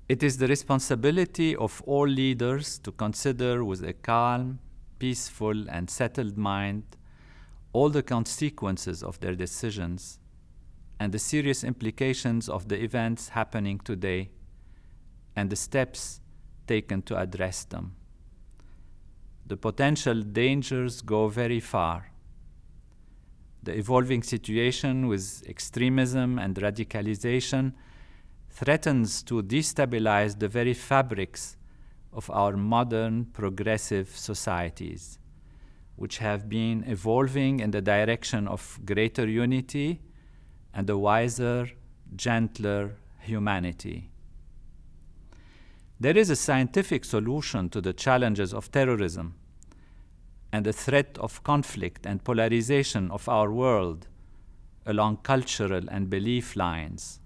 It is the responsibility of all leaders to consider with a calm, peaceful, and settled mind all the consequences of their decisions and the serious implications of the events happening today and the steps taken to address them. The potential dangers go very far. The evolving situation with extremism and radicalization threatens to destabilize the very fabrics of our modern progressive societies, which have been evolving in the direction of greater unity and a wiser, gentler humanity. There is a scientific solution to the challenges of terrorism and the threat of conflict and polarization of our world along cultural and belief lines.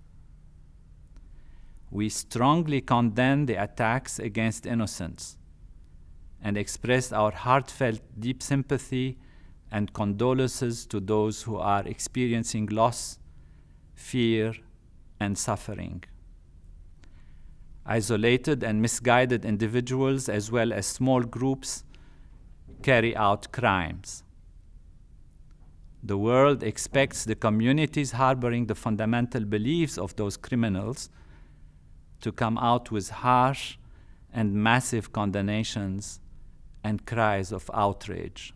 We strongly condemn the attacks against innocents and express our heartfelt deep sympathy and condolences to those who are experiencing loss, fear, and suffering. Isolated and misguided individuals, as well as small groups, carry out crimes. The world expects the communities harboring the fundamental beliefs of those criminals to come out with harsh and massive condemnations and cries of outrage.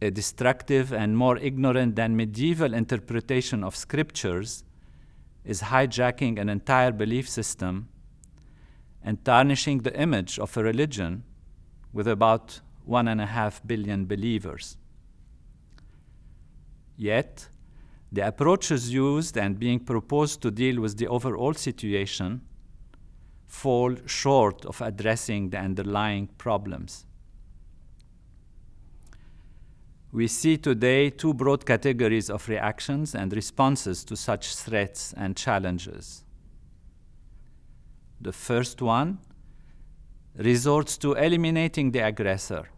A destructive and more ignorant than medieval interpretation of scriptures is hijacking an entire belief system and tarnishing the image of a religion with about 1.5 billion believers. Yet, the approaches used and being proposed to deal with the overall situation fall short of addressing the underlying problems. We see today two broad categories of reactions and responses to such threats and challenges. The first one resorts to eliminating the aggressor,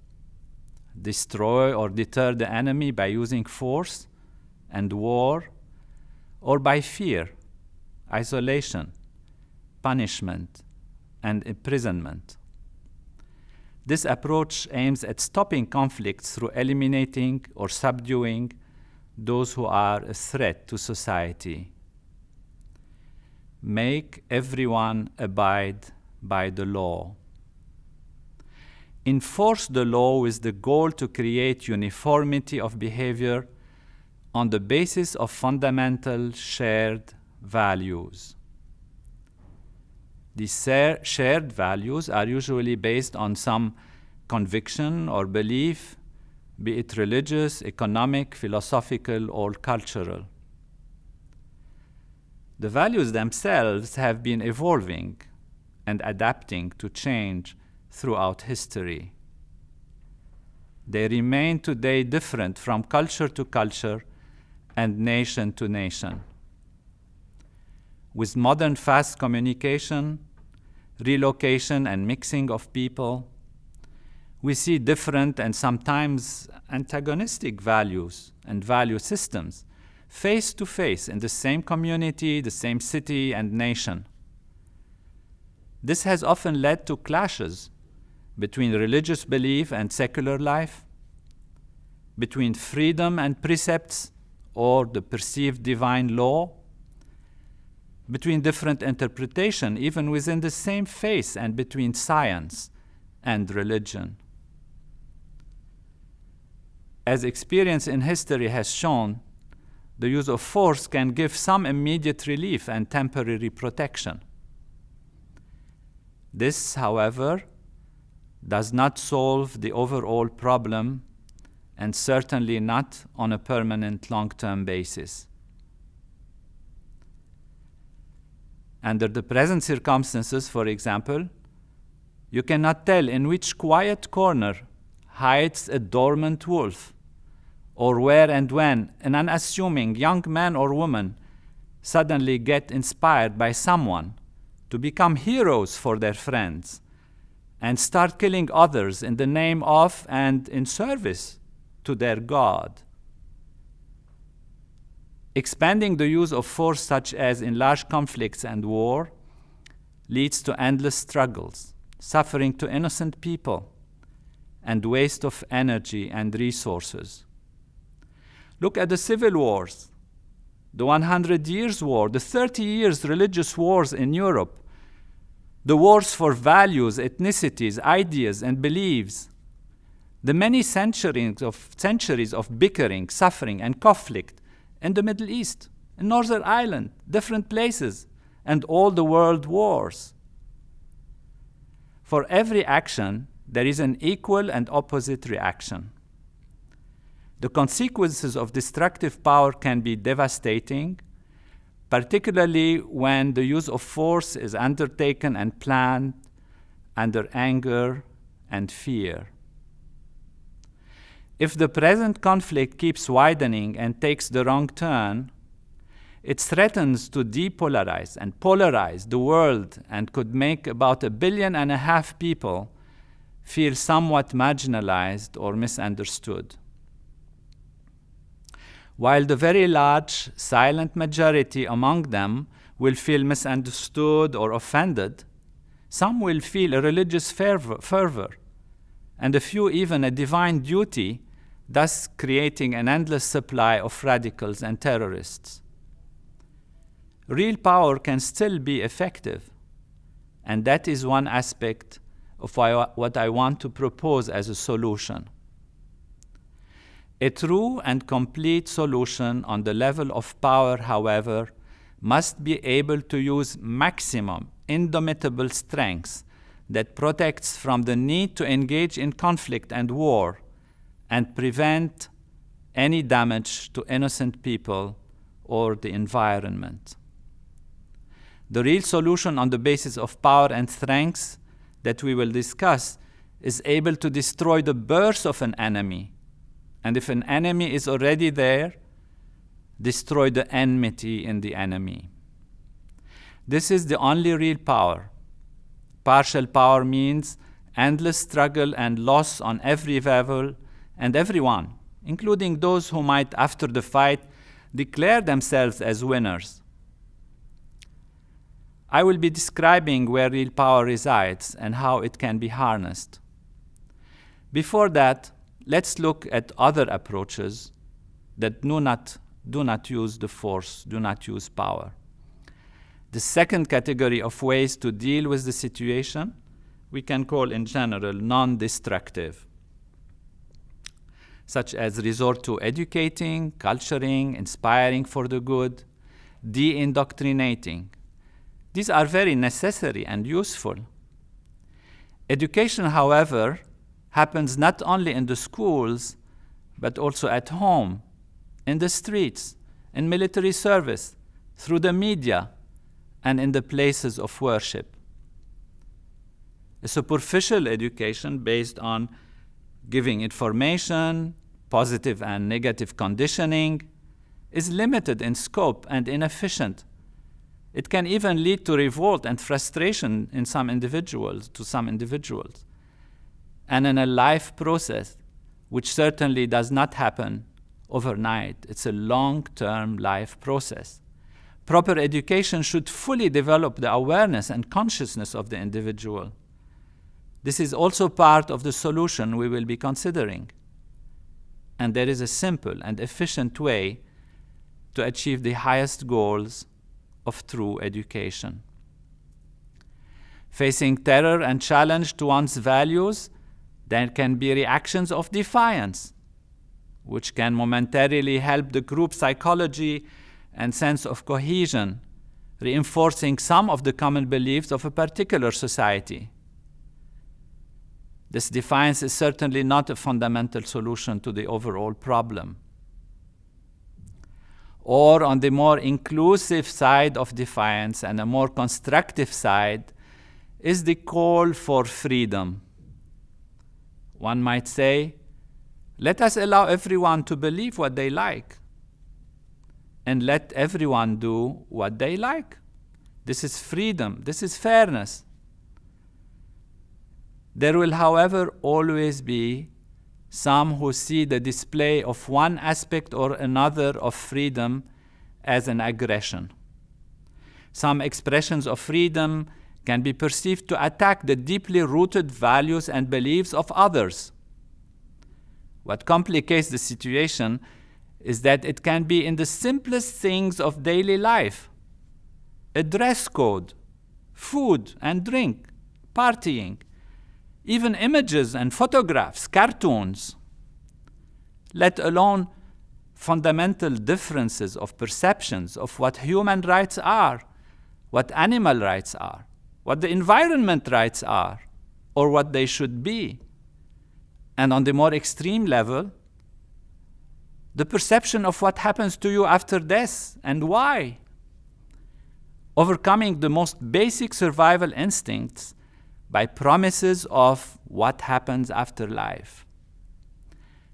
destroy or deter the enemy by using force and war, or by fear, isolation, punishment, and imprisonment. This approach aims at stopping conflicts through eliminating or subduing those who are a threat to society. Make everyone abide by the law. Enforce the law with the goal to create uniformity of behavior on the basis of fundamental shared values. These shared values are usually based on some conviction or belief, be it religious, economic, philosophical, or cultural. The values themselves have been evolving and adapting to change throughout history. They remain today different from culture to culture and nation to nation. With modern fast communication, relocation, and mixing of people, we see different and sometimes antagonistic values and value systems face to face in the same community, the same city and nation. This has often led to clashes between religious belief and secular life, between freedom and precepts or the perceived divine law, between different interpretation, even within the same faith, and between science and religion. As experience in history has shown, the use of force can give some immediate relief and temporary protection. This, however, does not solve the overall problem, and certainly not on a permanent long-term basis. Under the present circumstances, for example, you cannot tell in which quiet corner hides a dormant wolf, or where and when an unassuming young man or woman suddenly get inspired by someone to become heroes for their friends and start killing others in the name of and in service to their God. Expanding the use of force, such as in large conflicts and war, leads to endless struggles, suffering to innocent people, and waste of energy and resources. Look at the civil wars, the 100 Years' War, the 30 years religious wars in Europe, the wars for values, ethnicities, ideas, and beliefs, the many centuries of bickering, suffering, and conflict in the Middle East, in Northern Ireland, different places, and all the world wars. For every action, there is an equal and opposite reaction. The consequences of destructive power can be devastating, particularly when the use of force is undertaken and planned under anger and fear. If the present conflict keeps widening and takes the wrong turn, it threatens to depolarize and polarize the world and could make about 1.5 billion people feel somewhat marginalized or misunderstood. While the very large, silent majority among them will feel misunderstood or offended, some will feel a religious fervor, and a few even a divine duty, thus creating an endless supply of radicals and terrorists. Real power can still be effective, and that is one aspect of what I want to propose as a solution. A true and complete solution on the level of power, however, must be able to use maximum indomitable strength that protects from the need to engage in conflict and war and prevent any damage to innocent people or the environment. The real solution on the basis of power and strength that we will discuss is able to destroy the birth of an enemy, and if an enemy is already there, destroy the enmity in the enemy. This is the only real power. Partial power means endless struggle and loss on every level and everyone, including those who might, after the fight, declare themselves as winners. I will be describing where real power resides and how it can be harnessed. Before that, let's look at other approaches that do not use the force, do not use power. The second category of ways to deal with the situation we can call in general non-destructive, such as resort to educating, culturing, inspiring for the good, de-indoctrinating. These are very necessary and useful. Education, however, happens not only in the schools, but also at home, in the streets, in military service, through the media, and in the places of worship. A superficial education based on giving information, positive and negative conditioning, is limited in scope and inefficient. It can even lead to revolt and frustration in some individuals. And in a life process, which certainly does not happen overnight. It's a long-term life process. Proper education should fully develop the awareness and consciousness of the individual. This is also part of the solution we will be considering. And there is a simple and efficient way to achieve the highest goals of true education. Facing terror and challenge to one's values, there can be reactions of defiance, which can momentarily help the group psychology and sense of cohesion, reinforcing some of the common beliefs of a particular society. This defiance is certainly not a fundamental solution to the overall problem. Or on the more inclusive side of defiance and a more constructive side is the call for freedom. One might say, let us allow everyone to believe what they like, and let everyone do what they like. This is freedom. This is fairness. There will, however, always be some who see the display of one aspect or another of freedom as an aggression. Some expressions of freedom can be perceived to attack the deeply rooted values and beliefs of others. What complicates the situation is that it can be in the simplest things of daily life: a dress code, food and drink, partying, even images and photographs, cartoons, let alone fundamental differences of perceptions of what human rights are, what animal rights are, what the environment rights are, or what they should be. And on the more extreme level, the perception of what happens to you after death and why. Overcoming the most basic survival instincts by promises of what happens after life.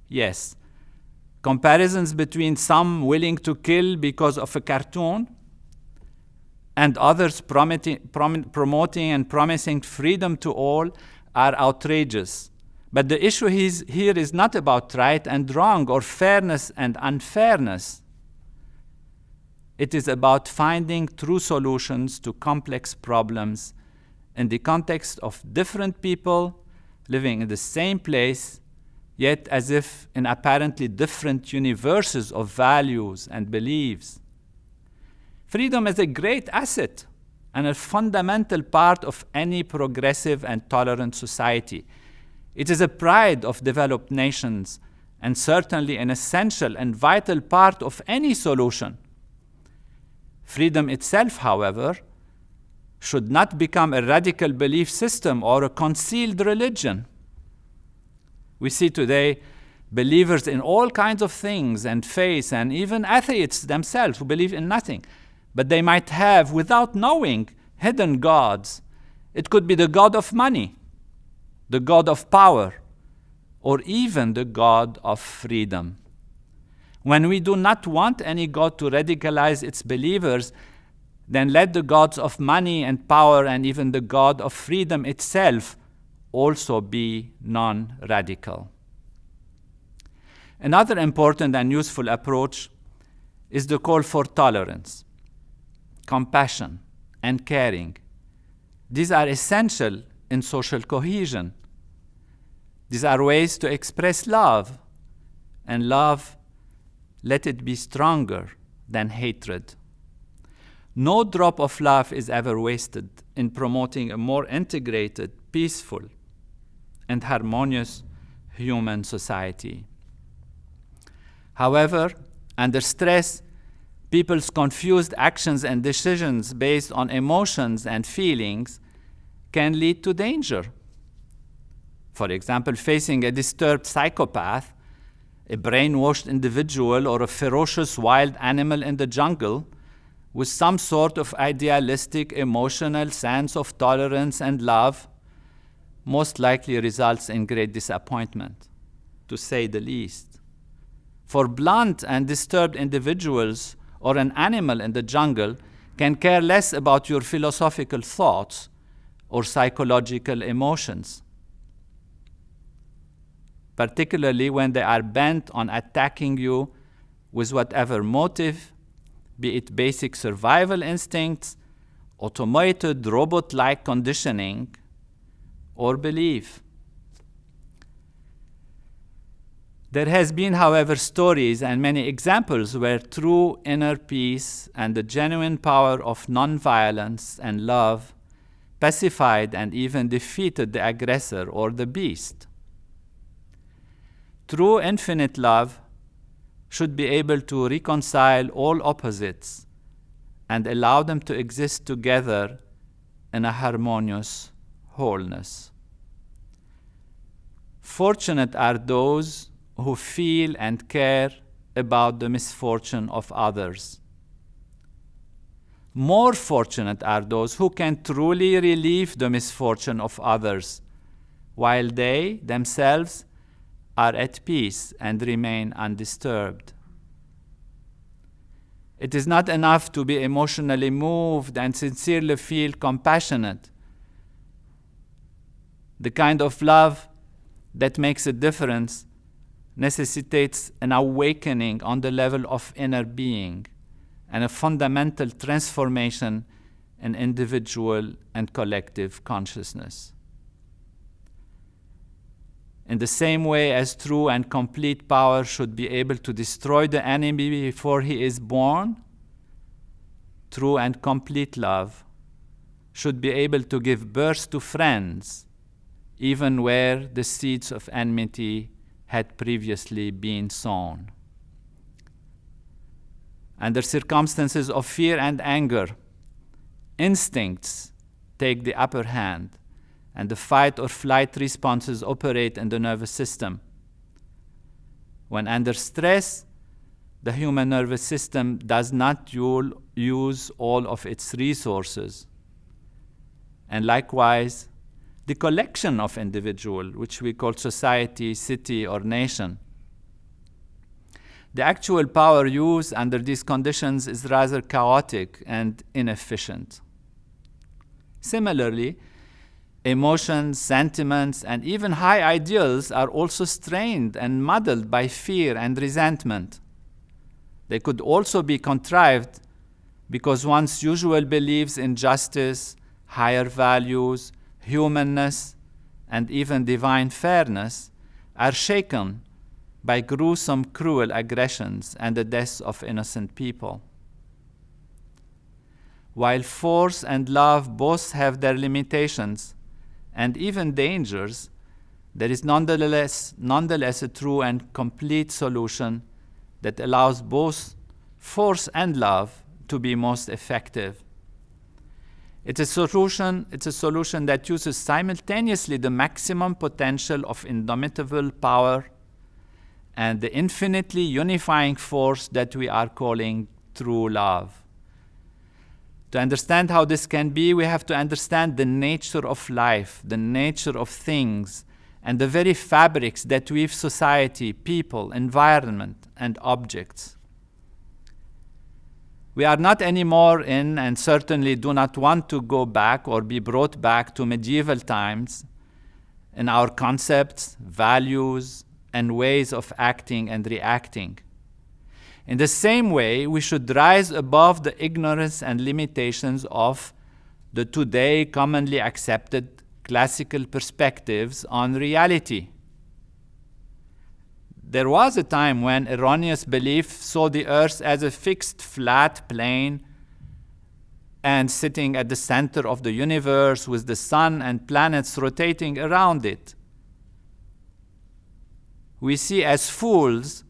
Yes, comparisons between some willing to kill because of a cartoon and others promoting and promising freedom to all are outrageous. But the issue here is not about right and wrong or fairness and unfairness. It is about finding true solutions to complex problems in the context of different people living in the same place, yet as if in apparently different universes of values and beliefs. Freedom is a great asset and a fundamental part of any progressive and tolerant society. It is a pride of developed nations and certainly an essential and vital part of any solution. Freedom itself, however, should not become a radical belief system or a concealed religion. We see today believers in all kinds of things and faiths, and even atheists themselves who believe in nothing. But they might have, without knowing, hidden gods. It could be the god of money, the god of power, or even the god of freedom. When we do not want any god to radicalize its believers, then let the gods of money and power and even the god of freedom itself also be non-radical. Another important and useful approach is the call for tolerance, compassion, and caring. These are essential in social cohesion. These are ways to express love, and love, let it be stronger than hatred. No drop of love is ever wasted in promoting a more integrated, peaceful, and harmonious human society. However, under stress, people's confused actions and decisions based on emotions and feelings can lead to danger. For example, facing a disturbed psychopath, a brainwashed individual, or a ferocious wild animal in the jungle with some sort of idealistic emotional sense of tolerance and love most likely results in great disappointment, to say the least. For blunt and disturbed individuals or an animal in the jungle can care less about your philosophical thoughts or psychological emotions, particularly when they are bent on attacking you with whatever motive, be it basic survival instincts, automated robot-like conditioning, or belief. There has been, however, stories and many examples where true inner peace and the genuine power of nonviolence and love pacified and even defeated the aggressor or the beast. True infinite love should be able to reconcile all opposites and allow them to exist together in a harmonious wholeness. Fortunate are those who feel and care about the misfortune of others. More fortunate are those who can truly relieve the misfortune of others, while they themselves are at peace and remain undisturbed. It is not enough to be emotionally moved and sincerely feel compassionate. The kind of love that makes a difference necessitates an awakening on the level of inner being, and a fundamental transformation in individual and collective consciousness. In the same way as true and complete power should be able to destroy the enemy before he is born, true and complete love should be able to give birth to friends, even where the seeds of enmity had previously been sown. Under circumstances of fear and anger, instincts take the upper hand, and the fight or flight responses operate in the nervous system. When under stress, the human nervous system does not use all of its resources. And likewise, the collection of individuals, which we call society, city, or nation. The actual power used under these conditions is rather chaotic and inefficient. Similarly, emotions, sentiments, and even high ideals are also strained and muddled by fear and resentment. They could also be contrived because one's usual beliefs in justice, higher values, humanness, and even divine fairness are shaken by gruesome, cruel aggressions and the deaths of innocent people. While force and love both have their limitations and even dangers, there is nonetheless a true and complete solution that allows both force and love to be most effective. It's a solution that uses simultaneously the maximum potential of indomitable power and the infinitely unifying force that we are calling true love. To understand how this can be, we have to understand the nature of life, the nature of things, and the very fabrics that weave society, people, environment, and objects. We are not anymore in, and certainly do not want to go back or be brought back to medieval times in our concepts, values, and ways of acting and reacting. In the same way, we should rise above the ignorance and limitations of the today commonly accepted classical perspectives on reality. There was a time when erroneous belief saw the earth as a fixed, flat plane and sitting at the center of the universe with the sun and planets rotating around it. We see as fools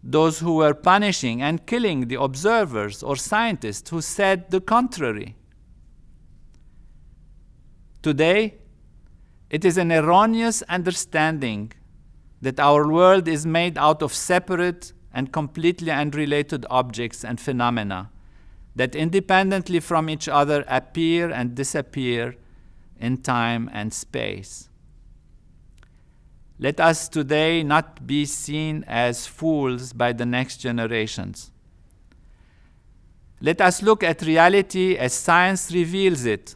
those who were punishing and killing the observers or scientists who said the contrary. Today, it is an erroneous understanding that our world is made out of separate and completely unrelated objects and phenomena that independently from each other appear and disappear in time and space. Let us today not be seen as fools by the next generations. Let us look at reality as science reveals it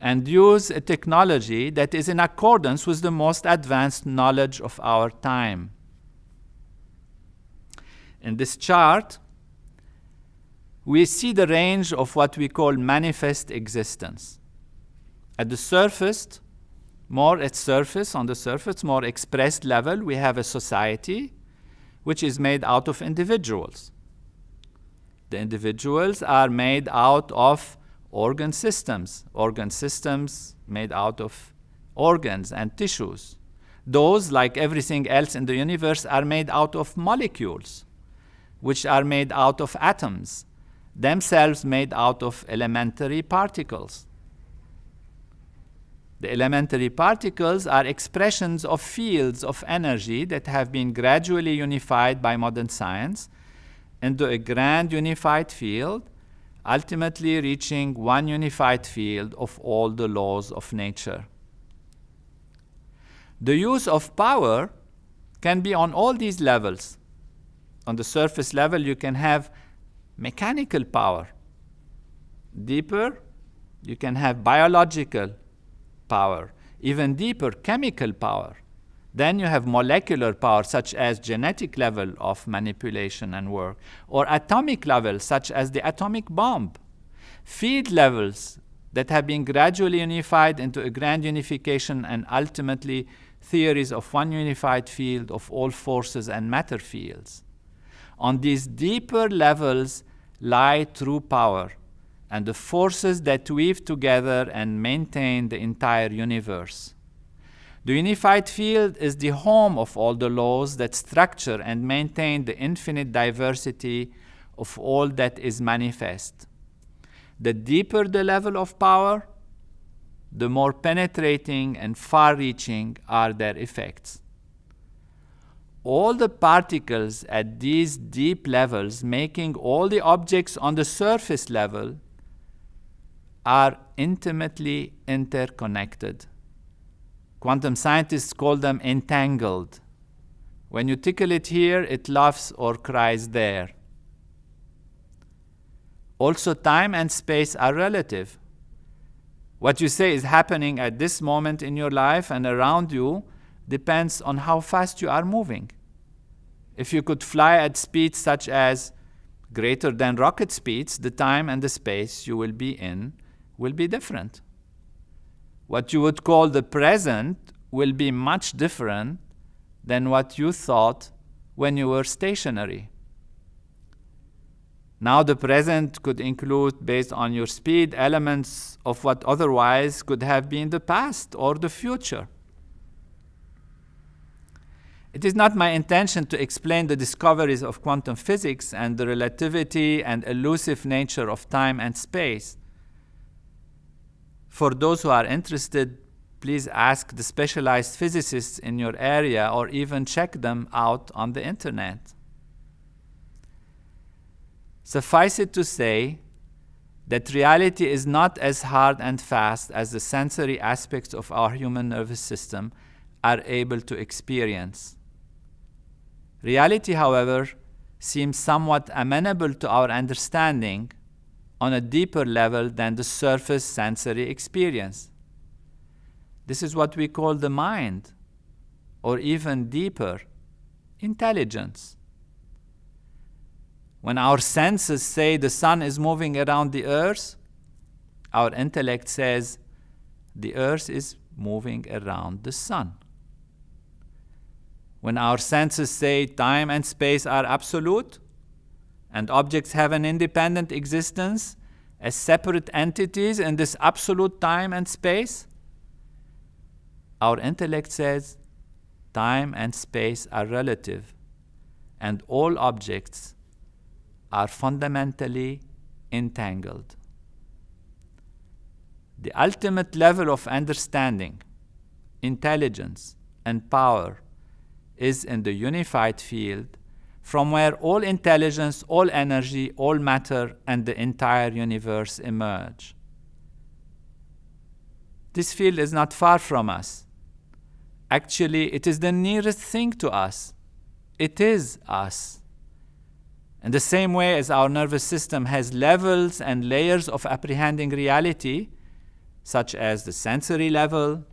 and use a technology that is in accordance with the most advanced knowledge of our time. In this chart, we see the range of what we call manifest existence. At the surface, more expressed level, we have a society which is made out of individuals. The individuals are made out of organ systems made out of organs and tissues. Those, like everything else in the universe, are made out of molecules, which are made out of atoms, themselves made out of elementary particles. The elementary particles are expressions of fields of energy that have been gradually unified by modern science into a grand unified field, ultimately reaching one unified field of all the laws of nature. The use of power can be on all these levels. On the surface level, you can have mechanical power. Deeper, you can have biological power. Even deeper, chemical power. Then you have molecular power, such as genetic level of manipulation and work, or atomic level, such as the atomic bomb. Field levels that have been gradually unified into a grand unification, and ultimately theories of one unified field of all forces and matter fields. On these deeper levels lie true power and the forces that weave together and maintain the entire universe. The unified field is the home of all the laws that structure and maintain the infinite diversity of all that is manifest. The deeper the level of power, the more penetrating and far-reaching are their effects. All the particles at these deep levels, making all the objects on the surface level, are intimately interconnected. Quantum scientists call them entangled. When you tickle it here, it laughs or cries there. Also, time and space are relative. What you say is happening at this moment in your life and around you depends on how fast you are moving. If you could fly at speeds such as greater than rocket speeds, the time and the space you will be in will be different. What you would call the present will be much different than what you thought when you were stationary. Now the present could include, based on your speed, elements of what otherwise could have been the past or the future. It is not my intention to explain the discoveries of quantum physics and the relativity and elusive nature of time and space. For those who are interested, please ask the specialized physicists in your area or even check them out on the internet. Suffice it to say that reality is not as hard and fast as the sensory aspects of our human nervous system are able to experience. Reality, however, seems somewhat amenable to our understanding on a deeper level than the surface sensory experience. This is what we call the mind, or even deeper, intelligence. When our senses say the sun is moving around the earth, our intellect says the earth is moving around the sun. When our senses say time and space are absolute, and objects have an independent existence as separate entities in this absolute time and space, our intellect says time and space are relative, and all objects are fundamentally entangled. The ultimate level of understanding, intelligence, and power is in the unified field, from where all intelligence, all energy, all matter, and the entire universe emerge. This field is not far from us. Actually, it is the nearest thing to us. It is us. In the same way as our nervous system has levels and layers of apprehending reality, such as the sensory level,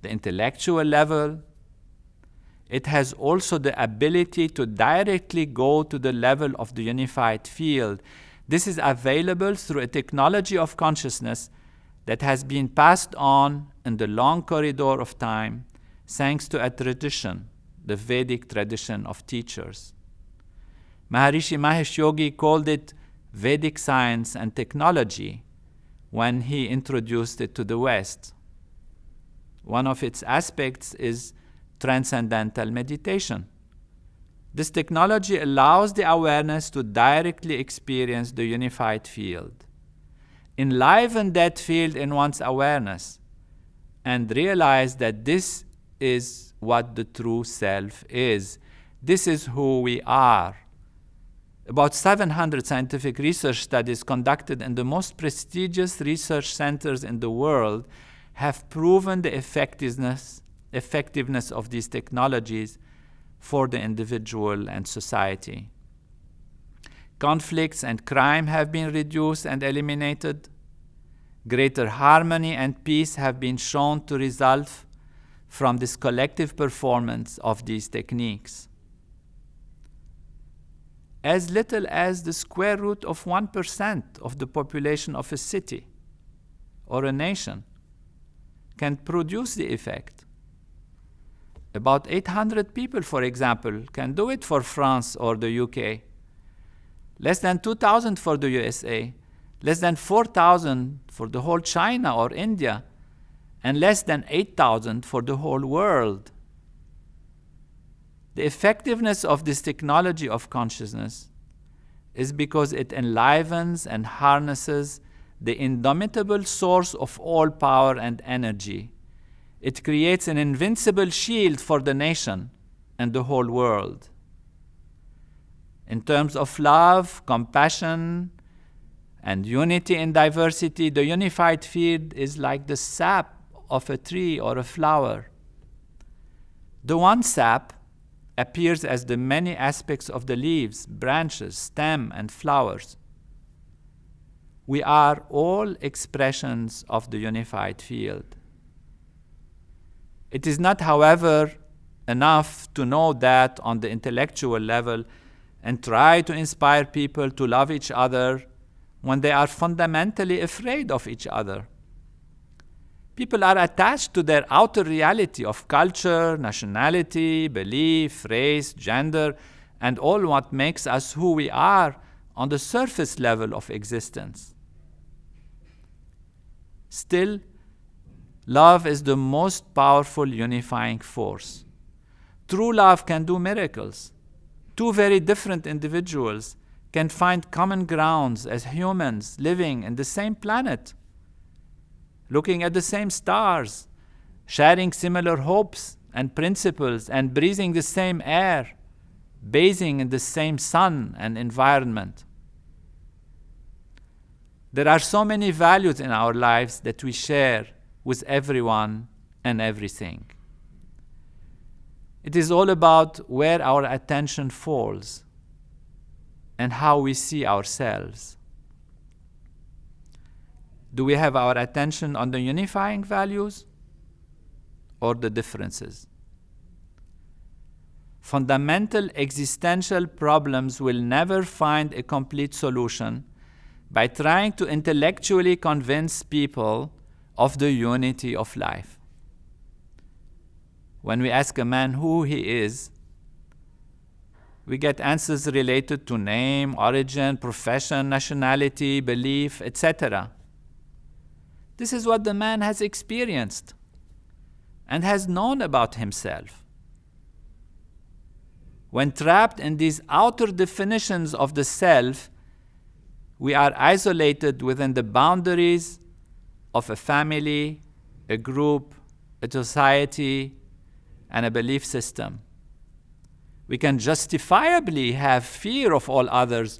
the intellectual level, it has also the ability to directly go to the level of the unified field. This is available through a technology of consciousness that has been passed on in the long corridor of time, thanks to a tradition, the Vedic tradition of teachers. Maharishi Mahesh Yogi called it Vedic science and technology when he introduced it to the West. One of its aspects is Transcendental Meditation. This technology allows the awareness to directly experience the unified field, enliven that field in one's awareness, and realize that this is what the true self is. This is who we are. About 700 scientific research studies conducted in the most prestigious research centers in the world have proven the effectiveness of these technologies for the individual and society. Conflicts and crime have been reduced and eliminated. Greater harmony and peace have been shown to result from this collective performance of these techniques. As little as the square root of 1% of the population of a city or a nation can produce the effect. About 800 people, for example, can do it for France or the UK. Less than 2,000 for the USA, less than 4,000 for the whole China or India, and less than 8,000 for the whole world. The effectiveness of this technology of consciousness is because it enlivens and harnesses the indomitable source of all power and energy. It creates an invincible shield for the nation and the whole world. In terms of love, compassion, and unity in diversity, the unified field is like the sap of a tree or a flower. The one sap appears as the many aspects of the leaves, branches, stem, and flowers. We are all expressions of the unified field. It is not, however, enough to know that on the intellectual level and try to inspire people to love each other when they are fundamentally afraid of each other. People are attached to their outer reality of culture, nationality, belief, race, gender, and all what makes us who we are on the surface level of existence. Still, love is the most powerful unifying force. True love can do miracles. Two very different individuals can find common grounds as humans living in the same planet, looking at the same stars, sharing similar hopes and principles, and breathing the same air, bathing in the same sun and environment. There are so many values in our lives that we share with everyone and everything. It is all about where our attention falls and how we see ourselves. Do we have our attention on the unifying values or the differences? Fundamental existential problems will never find a complete solution by trying to intellectually convince people of the unity of life. When we ask a man who he is, we get answers related to name, origin, profession, nationality, belief, etc. This is what the man has experienced and has known about himself. When trapped in these outer definitions of the self, we are isolated within the boundaries of a family, a group, a society, and a belief system. We can justifiably have fear of all others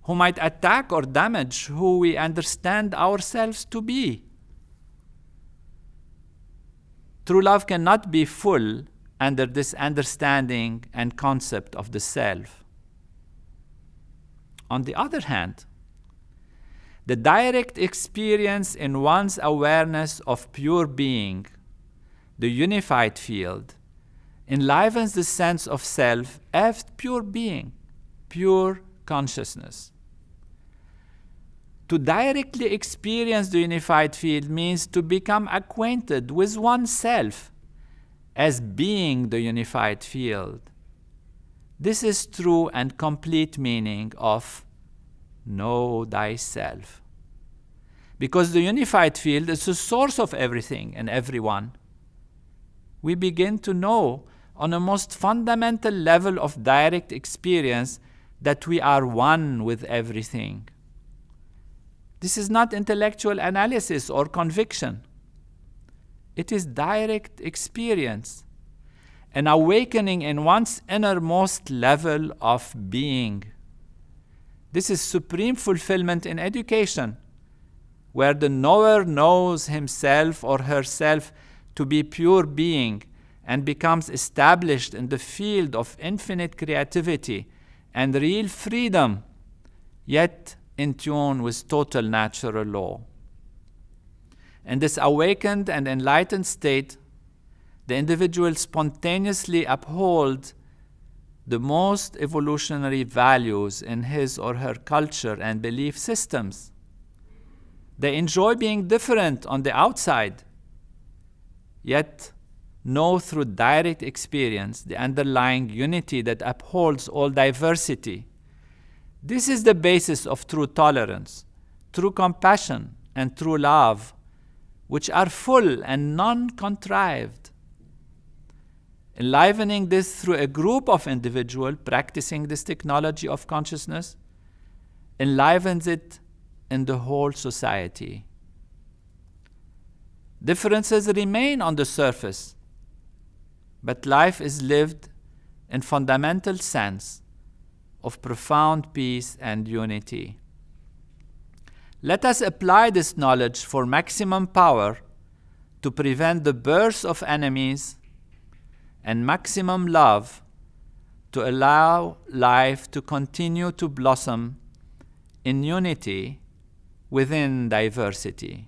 who might attack or damage who we understand ourselves to be. True love cannot be full under this understanding and concept of the self. On the other hand, the direct experience in one's awareness of pure being, the unified field, enlivens the sense of self as pure being, pure consciousness. To directly experience the unified field means to become acquainted with oneself as being the unified field. This is true and complete meaning of know thyself. Because the unified field is the source of everything and everyone, we begin to know on a most fundamental level of direct experience that we are one with everything. This is not intellectual analysis or conviction. It is direct experience, an awakening in one's innermost level of being. This is supreme fulfillment in education, where the knower knows himself or herself to be pure being and becomes established in the field of infinite creativity and real freedom, yet in tune with total natural law. In this awakened and enlightened state, the individual spontaneously uphold the most evolutionary values in his or her culture and belief systems. They enjoy being different on the outside, yet know through direct experience the underlying unity that upholds all diversity. This is the basis of true tolerance, true compassion, and true love, which are full and non-contrived. Enlivening this through a group of individuals practicing this technology of consciousness enlivens it in the whole society. Differences remain on the surface, but life is lived in fundamental sense of profound peace and unity. Let us apply this knowledge for maximum power to prevent the birth of enemies and maximum love to allow life to continue to blossom in unity within diversity.